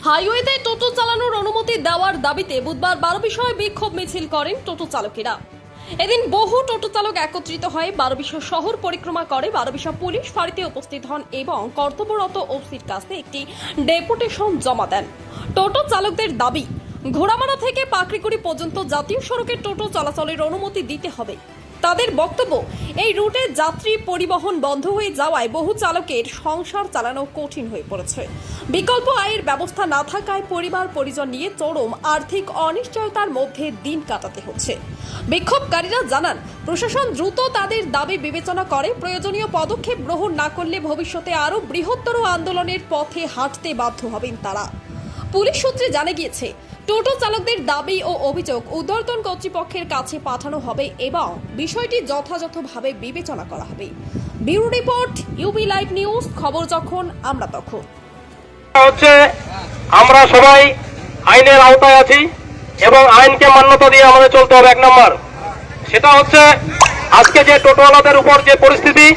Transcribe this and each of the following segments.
হাইওয়েতে টোটো চালানোর অনুমতি দেওয়ার দাবিতে বুধবার 12 বিষয়ে বিক্ষোভ মিছিল করেন টোটো চালকেরা। এদিন বহু টোটো চালক একত্রিত হয়ে 12 বিষয় শহর পরিক্রমা করে 12 বিষয় পুলিশ ফাঁড়িতে উপস্থিত হন এবং কর্তব্যরত ওসির কাছে একটি ডেপুটেশন জমা দেন। টোটো চালকদের দাবি, ঘোড়ামারা থেকে পাকড়িকুড়ি পর্যন্ত জাতীয় সড়কে টোটো চলাচলের অনুমতি দিতে হবে। তাদের বক্তব্য, এই রুটে যাত্রী পরিবহন বন্ধ হয়ে যাওয়ায় বহু চালকের সংসার চালানো কঠিন হয়ে পড়েছে। বিকল্প আয়ের ব্যবস্থা না থাকায় পরিবার পরিজন নিয়ে চরম আর্থিক অনিশ্চয়তার মধ্যে দিন কাটাতে হচ্ছে। বিক্ষোভকারীরা জানান, প্রশাসন দ্রুত তাদের দাবি বিবেচনা করে প্রয়োজনীয় পদক্ষেপ গ্রহণ না করলে ভবিষ্যতে আরও বৃহত্তর আন্দোলনের পথে হাঁটতে বাধ্য হবেন তারা। পুলিশ সূত্রে জানা গিয়েছে, টোটো চালকদের দাবি ও অভিযোগ ঊর্ধ্বতন কর্তৃপক্ষের কাছে পাঠানো হবে এবং বিষয়টি যথাযথভাবে বিবেচনা করা হবে। Bureau report, UB live news, খবর যখন আমরা তখন। আমরা সবাই আইনের আওতায় আছি এবং আইনকে মান্যতা দিয়ে আমাদের চলতে হবে। এক নম্বর সেটা হচ্ছে, আজকে যে টোটোওয়ালাদের উপর যে পরিস্থিতি,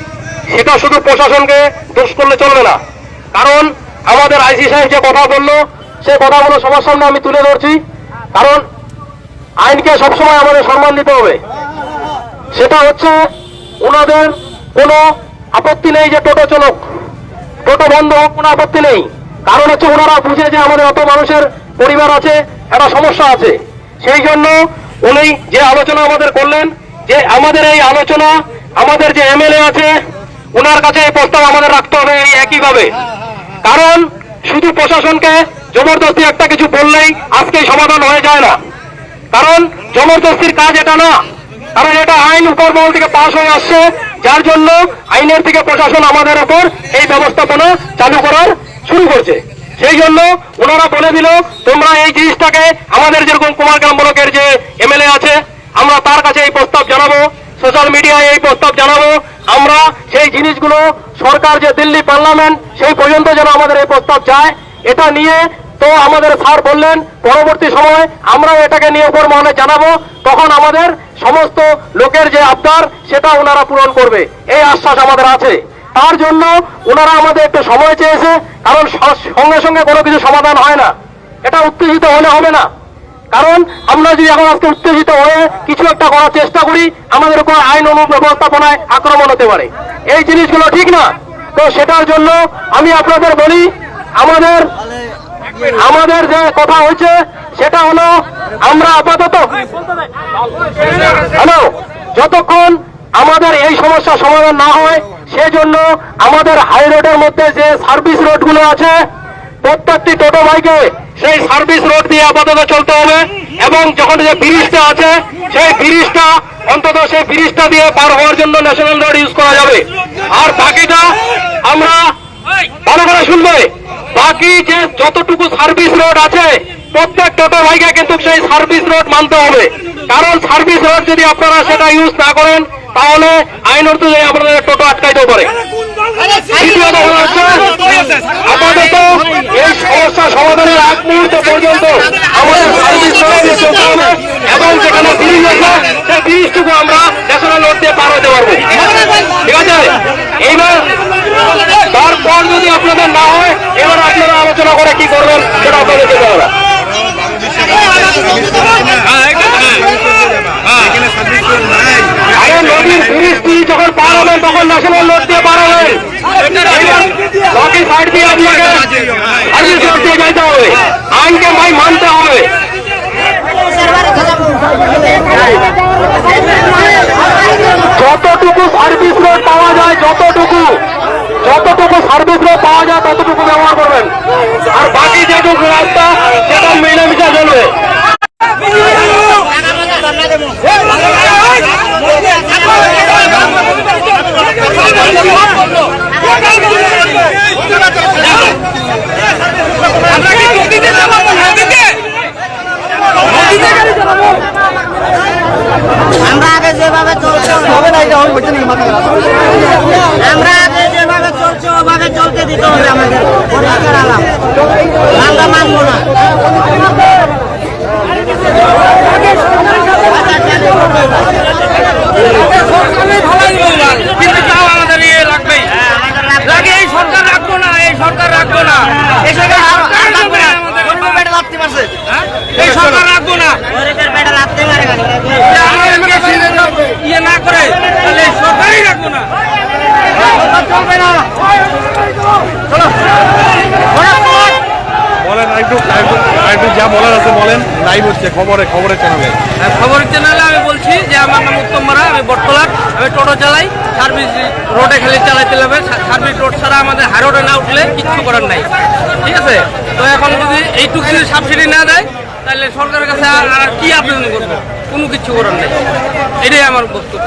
সেটা শুধু প্রশাসনকে দোষ করলে চলবে না। কারণ আমাদের আইসি সাহেব যে কথা বললো, সে কথাগুলো সবার সামনে আমি তুলে ধরছি। কারণ আইনকে সবসময় আমাদের সম্মান দিতে হবে। সেটা হচ্ছে, ওনাদের কোনো আপত্তি নেই যে টোটো চলুক, টোটো বন্ধ হোক, কোনো আপত্তি নেই। কারণ হচ্ছে, ওনারা বুঝে যে আমাদের অত মানুষের পরিবার আছে, একটা সমস্যা আছে। সেই জন্য উনি যে আলোচনা আমাদের করলেন, যে আমাদের এই আলোচনা, আমাদের যে এমএলএ আছে ওনার কাছে এই প্রস্তাব আমাদের রাখতে হবে এই একইভাবে। কারণ শুধু প্রশাসনকে জবরদস্তি একটা কিছু বললেই আজকে সমাধান হয়ে যায় না। কারণ জবরদস্তির কাজ এটা না, কারণ এটা আইন উপর মহল থেকে পাশ হয়ে আসছে, যার জন্য আইনের থেকে প্রশাসন আমাদের উপর এই ব্যবস্থাপনা চালু করার শুরু করছে। সেই জন্য ওনারা বলে দিল, তোমরা এই জিনিসটাকে আমাদের যেরকম কুমারগ্রাম ব্লকের যে এমএলএ আছে, আমরা তার কাছে এই প্রস্তাব জানাবো, সোশ্যাল মিডিয়ায় এই প্রস্তাব জানাবো। আমরা সেই জিনিসগুলো সরকার যে দিল্লি পার্লামেন্ট, সেই পর্যন্ত যেন আমাদের এই প্রস্তাব যায়। এটা নিয়ে তো আমাদের স্যার বললেন, পরবর্তী সময় আমরাও এটাকে নিয়ে উপর মহলে জানাবো, তখন আমাদের সমস্ত লোকের যে আবদার সেটা ওনারা পূরণ করবে, এই আশ্বাস আমাদের আছে। তার জন্য ওনারা আমাদের একটু সময় চেয়েছে, কারণ সঙ্গে সঙ্গে কোনো কিছু সমাধান হয় না। এটা উত্তেজিত হলে হবে না। কারণ আমরা যদি এখন আজকে উত্তেজিত হয়ে কিছু একটা করার চেষ্টা করি, আমাদের উপর আইন ব্যবস্থাপনায় আক্রমণ হতে পারে। এই জিনিসগুলো ঠিক না। তো সেটার জন্য আমি আপনাদের বলি, আমাদের যে কথা হয়েছে সেটা হলো, আমরা আপাতত যতক্ষণ আমাদের এই সমস্যা সমাধান না হয়, সেজন্য আমাদের হাই রোডের মধ্যে যে সার্ভিস রোডগুলো আছে, প্রত্যেকটি টোটো ভাইকে সেই সার্ভিস রোড দিয়ে আপাতত চলতে হবে। এবং যখন যে ব্রিজটা আছে, সেই ব্রিজটা অন্তত সেই ব্রিজটা দিয়ে পার হওয়ার জন্য ন্যাশনাল রোড ইউজ করা যাবে। আর বাকিটা আমরা ভালো করে শুনবে, বাকি যে যতটুকু সার্ভিস রোড আছে, প্রত্যেক টোটো ভাইকে কিন্তু সেই সার্ভিস রোড মানতে হবে। কারণ সার্ভিস রোড যদি আপনারা সেটা ইউজ না করেন, তাহলে আইন অনুযায়ী আপনাদের টোটো আটকাইতেও পারে। দ্বিতীয়ত হচ্ছে, আপাতত এই সমস্যা সমাধানের আগ মুহূর্ত পর্যন্ত আমাদের সার্ভিস রোড দিয়ে চলতে হবে এবং যেখানে ব্রিজ আছে, সেই ব্রিজটুকু আমরা ন্যাশনাল রোড দিয়ে পার হতে পারবো। ঠিক আছে? এইবার তারপর যদি আপনাদের না হয়, এবার আপনারা আলোচনা করে কি করবেন সেটা আপনাদের যেতে হবে। আরে নদীর ব্রিজটি যখন পার হবেন, তখন ন্যাশনাল রোড দিয়ে পার হবেন। বাকি সাইড দিয়ে আপনাকে সার্ভিস রোড দিয়ে যেতে হবে। আইনকে ভাই মানতে হবে। যতটুকু সার্ভিস রোড পাওয়া যায়, যতটুকু সার্ভিস রোড পাওয়া যায় ততটুকু ব্যবহার করবেন। আর বাকি যেটুকু রাস্তা, সেটা মিলেমিশে চলবে। আমরা যা বলার আছে বলেন, লাইভ হচ্ছে খবরের চ্যানেলে। খবরের চ্যানেলে আমি বলছি যে আমার নাম উত্তম মারা, আমি বটতলার, আমি টোটো চালাই। সার্ভিস রোডে খালি চালাইতে হবে, সার্ভিস রোড ছাড়া আমাদের হাই রোডে না উঠলে কিচ্ছু করার নাই, ঠিক আছে? তো এখন যদি এইটুকু যদি সাবসিডি না দেয় তাহলে সরকারের কাছে আর কি আবেদন করবো? কোনো কিছু করার নেই, এটাই আমার বক্তব্য।